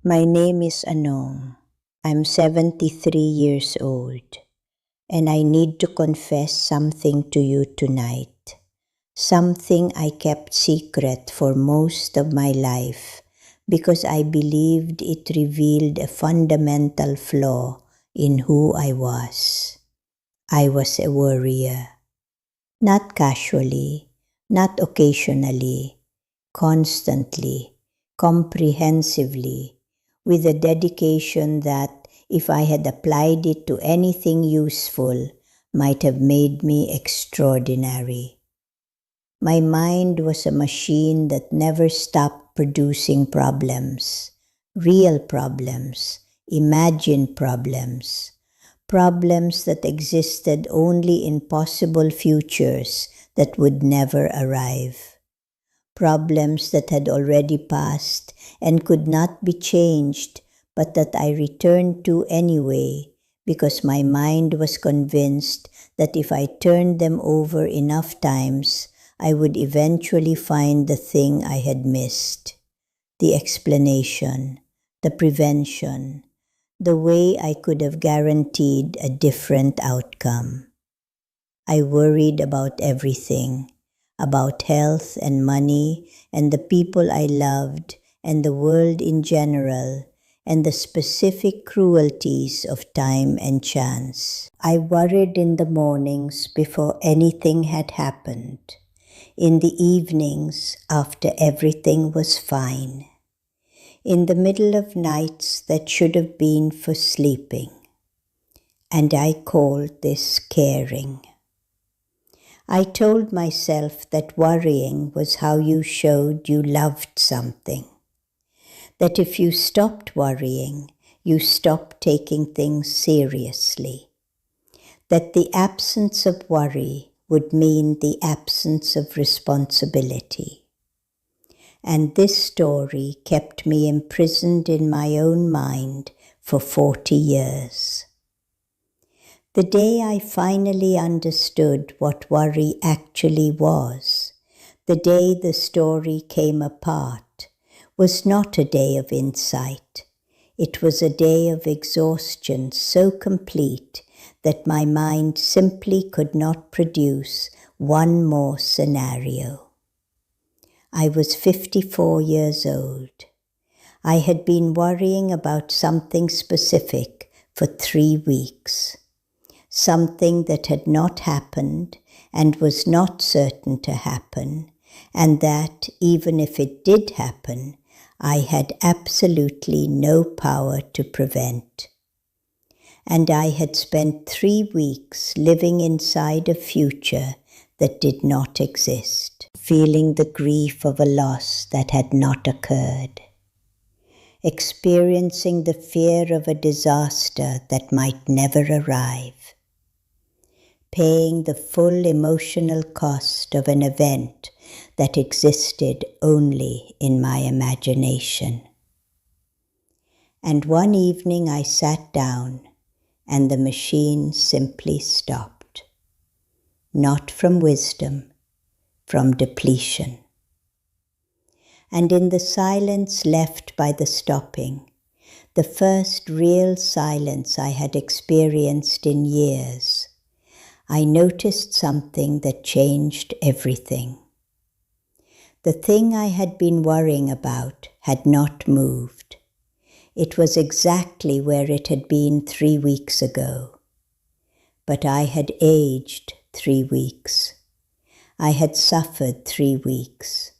My name is Anong. I'm 73 years old, and I need to confess something to you tonight. Something I kept secret for most of my life because I believed it revealed a fundamental flaw in who I was. I was a worrier. Not casually, not occasionally, constantly, comprehensively, with a dedication that, if I had applied it to anything useful, might have made me extraordinary. My mind was a machine that never stopped producing problems, real problems, imagined problems, problems that existed only in possible futures that would never arrive, problems that had already passed and could not be changed, but that I returned to anyway because my mind was convinced that if I turned them over enough times, I would eventually find the thing I had missed, the explanation, the prevention, the way I could have guaranteed a different outcome. I worried about everything, about health and money and the people I loved and the world in general and the specific cruelties of time and chance. I worried in the mornings before anything had happened, in the evenings after everything was fine, in the middle of nights that should have been for sleeping. And I called this caring. I told myself that worrying was how you showed you loved something. That if you stopped worrying, you stopped taking things seriously. That the absence of worry would mean the absence of responsibility. And this story kept me imprisoned in my own mind for 40 years. The day I finally understood what worry actually was, the day the story came apart, was not a day of insight. It was a day of exhaustion so complete that my mind simply could not produce one more scenario. I was 54 years old. I had been worrying about something specific for 3 weeks. Something that had not happened and was not certain to happen, and that, even if it did happen, I had absolutely no power to prevent. And I had spent 3 weeks living inside a future that did not exist, feeling the grief of a loss that had not occurred, experiencing the fear of a disaster that might never arrive, paying the full emotional cost of an event that existed only in my imagination. And one evening I sat down and the machine simply stopped. Not from wisdom, from depletion. And in the silence left by the stopping, the first real silence I had experienced in years, I noticed something that changed everything. The thing I had been worrying about had not moved. It was exactly where it had been 3 weeks ago. But I had aged 3 weeks. I had suffered 3 weeks.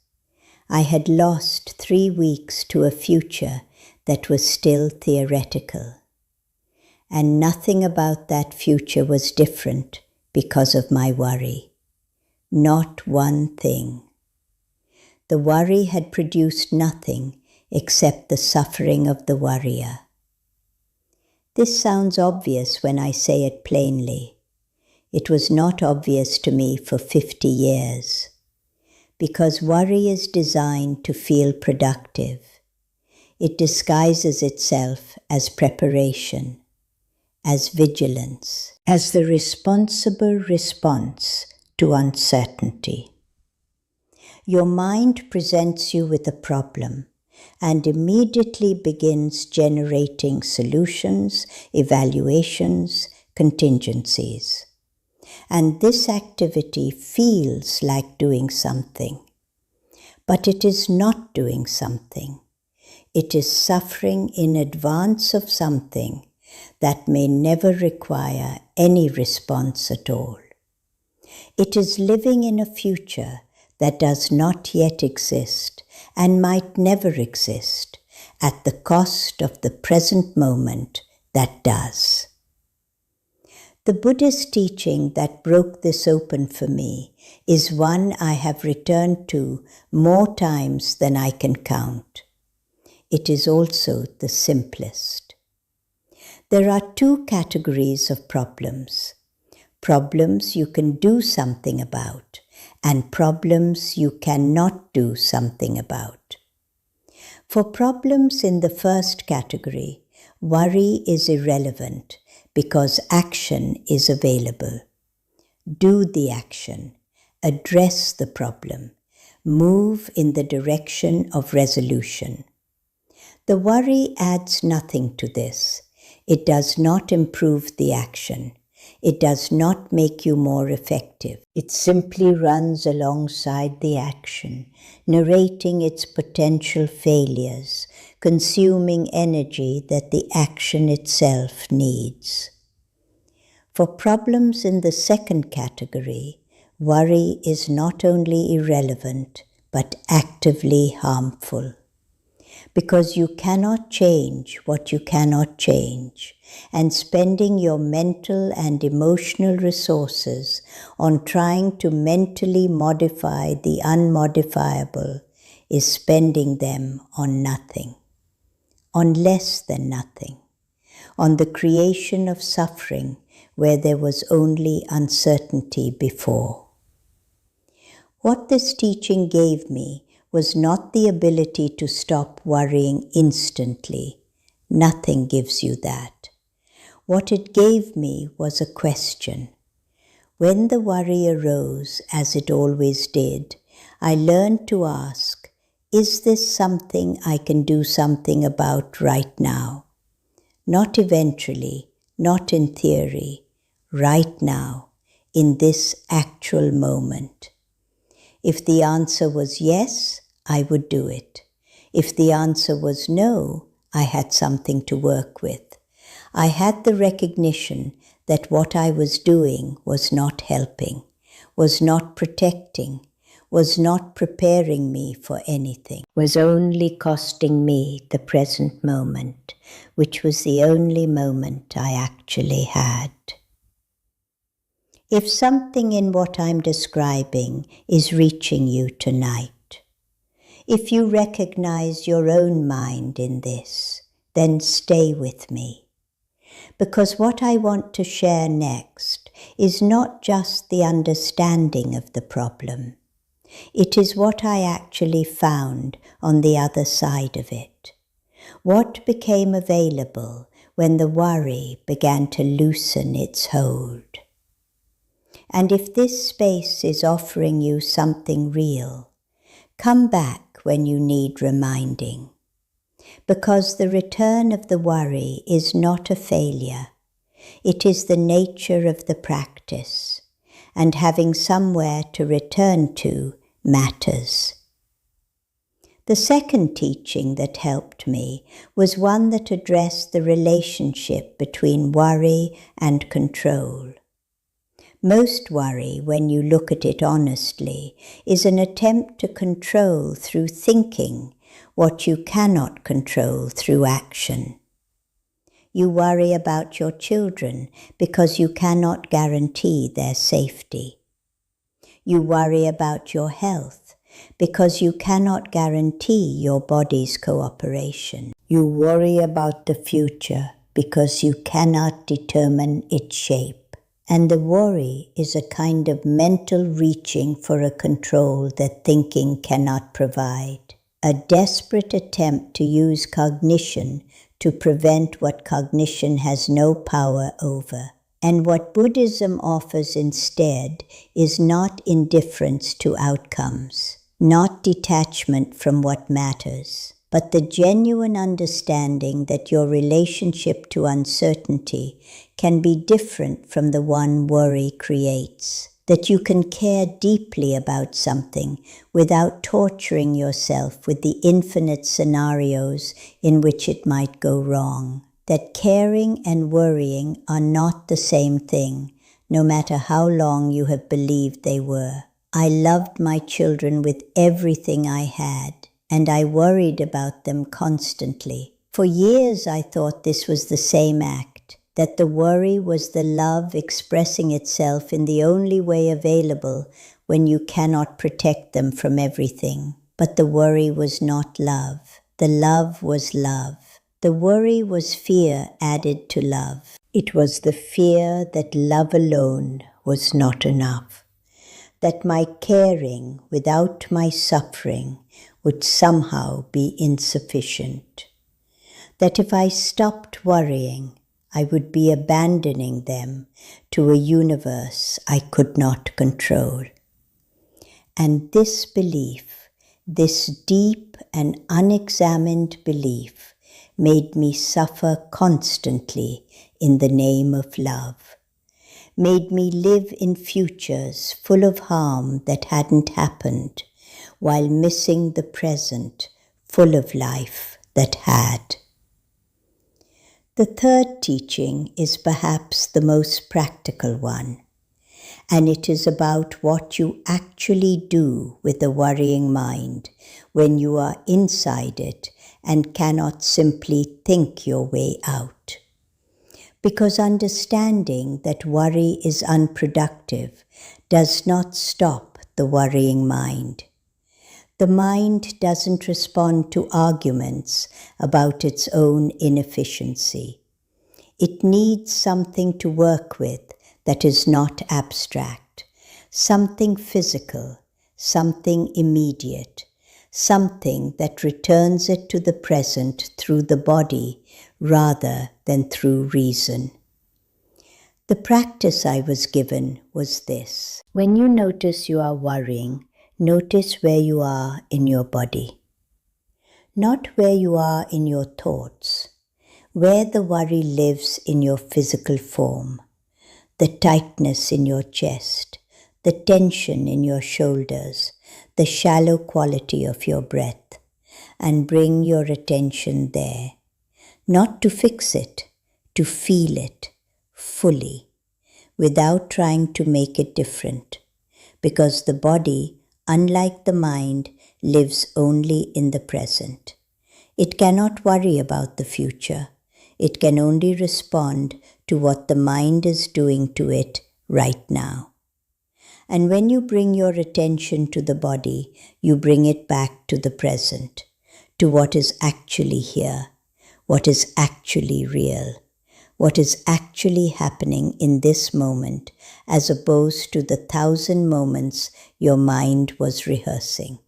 I had lost 3 weeks to a future that was still theoretical. And nothing about that future was different because of my worry. Not one thing. The worry had produced nothing except the suffering of the worrier. This sounds obvious when I say it plainly. It was not obvious to me for 50 years. Because worry is designed to feel productive. It disguises itself as preparation, as vigilance, as the responsible response to uncertainty. Your mind presents you with a problem, and immediately begins generating solutions, evaluations, contingencies. And this activity feels like doing something. But it is not doing something. It is suffering in advance of something that may never require any response at all. It is living in a future that does not yet exist and might never exist at the cost of the present moment that does. The Buddhist teaching that broke this open for me is one I have returned to more times than I can count. It is also the simplest. There are two categories of problems. Problems you can do something about, and problems you cannot do something about. For problems in the first category, worry is irrelevant because action is available. Do the action, address the problem, move in the direction of resolution. The worry adds nothing to this. It does not improve the action. It does not make you more effective. It simply runs alongside the action, narrating its potential failures, consuming energy that the action itself needs. For problems in the second category, worry is not only irrelevant, but actively harmful. Because you cannot change what you cannot change, and spending your mental and emotional resources on trying to mentally modify the unmodifiable is spending them on nothing, on less than nothing, on the creation of suffering where there was only uncertainty before. What this teaching gave me was not the ability to stop worrying instantly. Nothing gives you that. What it gave me was a question. When the worry arose, as it always did, I learned to ask, is this something I can do something about right now? Not eventually, not in theory, right now, in this actual moment. If the answer was yes, I would do it. If the answer was no, I had something to work with. I had the recognition that what I was doing was not helping, was not protecting, was not preparing me for anything, was only costing me the present moment, which was the only moment I actually had. If something in what I'm describing is reaching you tonight, if you recognize your own mind in this, then stay with me. Because what I want to share next is not just the understanding of the problem. It is what I actually found on the other side of it. What became available when the worry began to loosen its hold. And if this space is offering you something real, come back when you need reminding. Because the return of the worry is not a failure. It is the nature of the practice, and having somewhere to return to matters. The second teaching that helped me was one that addressed the relationship between worry and control. Most worry, when you look at it honestly, is an attempt to control through thinking what you cannot control through action. You worry about your children because you cannot guarantee their safety. You worry about your health because you cannot guarantee your body's cooperation. You worry about the future because you cannot determine its shape. And the worry is a kind of mental reaching for a control that thinking cannot provide. A desperate attempt to use cognition to prevent what cognition has no power over. And what Buddhism offers instead is not indifference to outcomes, not detachment from what matters, but the genuine understanding that your relationship to uncertainty can be different from the one worry creates. That you can care deeply about something without torturing yourself with the infinite scenarios in which it might go wrong. That caring and worrying are not the same thing, no matter how long you have believed they were. I loved my children with everything I had, and I worried about them constantly. For years I thought this was the same act, that the worry was the love expressing itself in the only way available when you cannot protect them from everything. But the worry was not love. The love was love. The worry was fear added to love. It was the fear that love alone was not enough, that my caring without my suffering would somehow be insufficient, that if I stopped worrying, I would be abandoning them to a universe I could not control. And this belief, this deep and unexamined belief, made me suffer constantly in the name of love, made me live in futures full of harm that hadn't happened, while missing the present full of life that had. The third teaching is perhaps the most practical one, and it is about what you actually do with the worrying mind when you are inside it and cannot simply think your way out. Because understanding that worry is unproductive does not stop the worrying mind. The mind doesn't respond to arguments about its own inefficiency. It needs something to work with that is not abstract, something physical, something immediate, something that returns it to the present through the body rather than through reason. The practice I was given was this. When you notice you are worrying, notice where you are in your body. Not where you are in your thoughts, where the worry lives in your physical form, the tightness in your chest, the tension in your shoulders, the shallow quality of your breath, and bring your attention there, not to fix it, to feel it fully, without trying to make it different, because the body, unlike the mind, lives only in the present. It cannot worry about the future. It can only respond to what the mind is doing to it right now. And when you bring your attention to the body, you bring it back to the present, to what is actually here, what is actually real, what is actually happening in this moment, as opposed to the 1,000 moments your mind was rehearsing.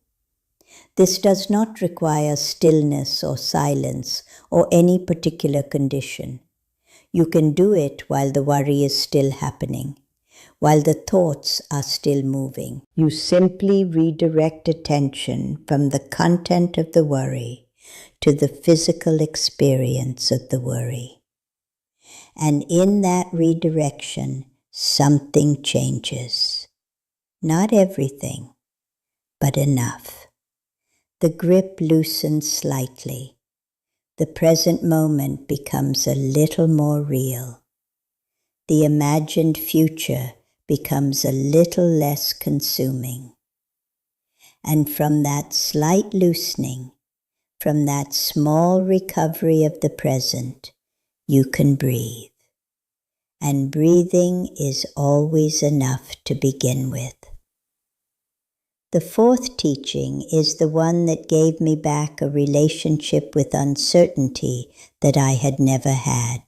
This does not require stillness or silence or any particular condition. You can do it while the worry is still happening, while the thoughts are still moving. You simply redirect attention from the content of the worry to the physical experience of the worry. And in that redirection, something changes. Not everything, but enough. The grip loosens slightly. The present moment becomes a little more real. The imagined future becomes a little less consuming. And from that slight loosening, from that small recovery of the present, you can breathe. And breathing is always enough to begin with. The fourth teaching is the one that gave me back a relationship with uncertainty that I had never had.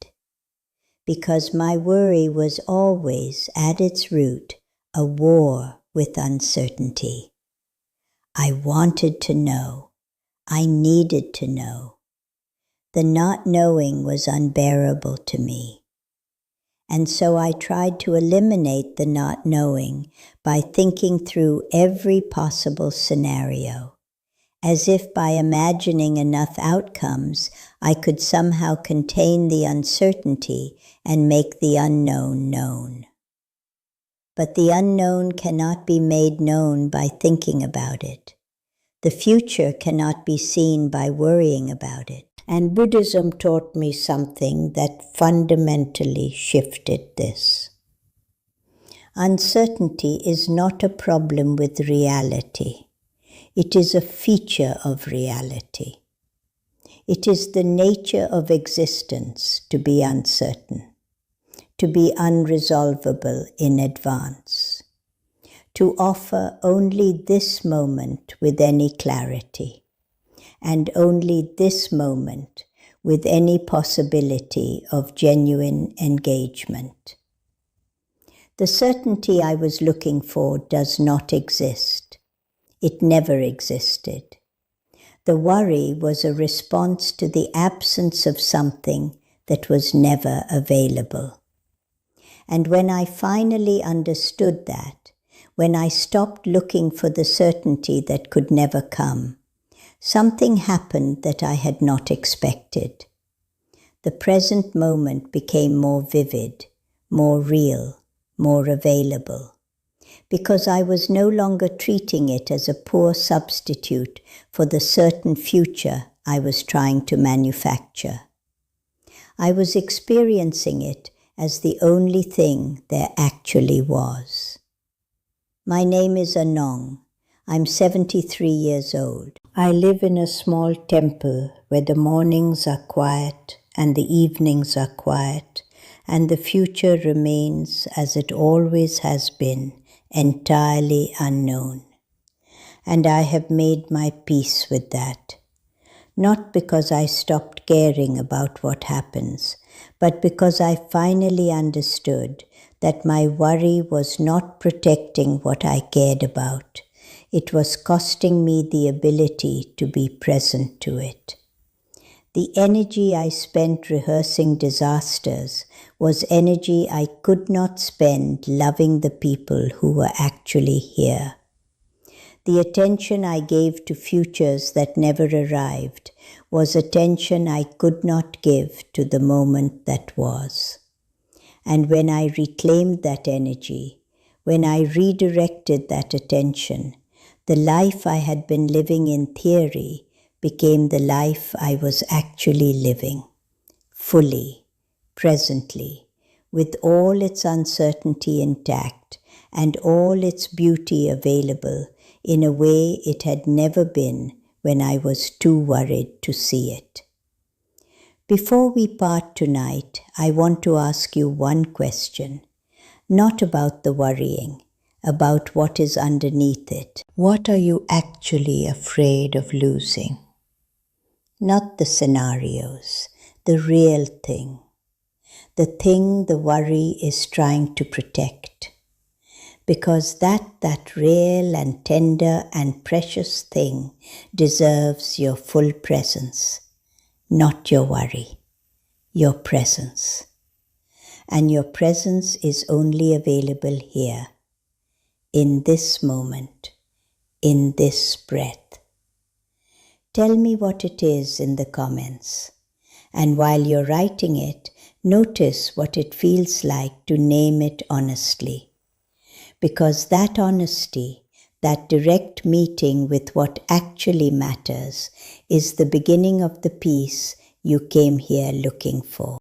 Because my worry was always, at its root, a war with uncertainty. I wanted to know. I needed to know. The not knowing was unbearable to me. And so I tried to eliminate the not knowing by thinking through every possible scenario, as if by imagining enough outcomes, I could somehow contain the uncertainty and make the unknown known. But the unknown cannot be made known by thinking about it. The future cannot be seen by worrying about it. And Buddhism taught me something that fundamentally shifted this. Uncertainty is not a problem with reality. It is a feature of reality. It is the nature of existence to be uncertain, to be unresolvable in advance, to offer only this moment with any clarity, and only this moment with any possibility of genuine engagement. The certainty I was looking for does not exist. It never existed. The worry was a response to the absence of something that was never available. And when I finally understood that, when I stopped looking for the certainty that could never come, something happened that I had not expected. The present moment became more vivid, more real, more available, because I was no longer treating it as a poor substitute for the certain future I was trying to manufacture. I was experiencing it as the only thing there actually was. My name is Anong. I'm 73 years old. I live in a small temple where the mornings are quiet and the evenings are quiet, and the future remains as it always has been, entirely unknown. And I have made my peace with that. Not because I stopped caring about what happens, but because I finally understood that my worry was not protecting what I cared about. It was costing me the ability to be present to it. The energy I spent rehearsing disasters was energy I could not spend loving the people who were actually here. The attention I gave to futures that never arrived was attention I could not give to the moment that was. And when I reclaimed that energy, when I redirected that attention, the life I had been living in theory became the life I was actually living, fully, presently, with all its uncertainty intact and all its beauty available in a way it had never been when I was too worried to see it. Before we part tonight, I want to ask you one question, not about the worrying, about what is underneath it. What are you actually afraid of losing? Not the scenarios, the real thing. The thing the worry is trying to protect. Because that real and tender and precious thing deserves your full presence. Not your worry, your presence. And your presence is only available here, in this moment, in this breath. Tell me what it is in the comments. And while you're writing it, notice what it feels like to name it honestly. Because that honesty, that direct meeting with what actually matters, is the beginning of the peace you came here looking for.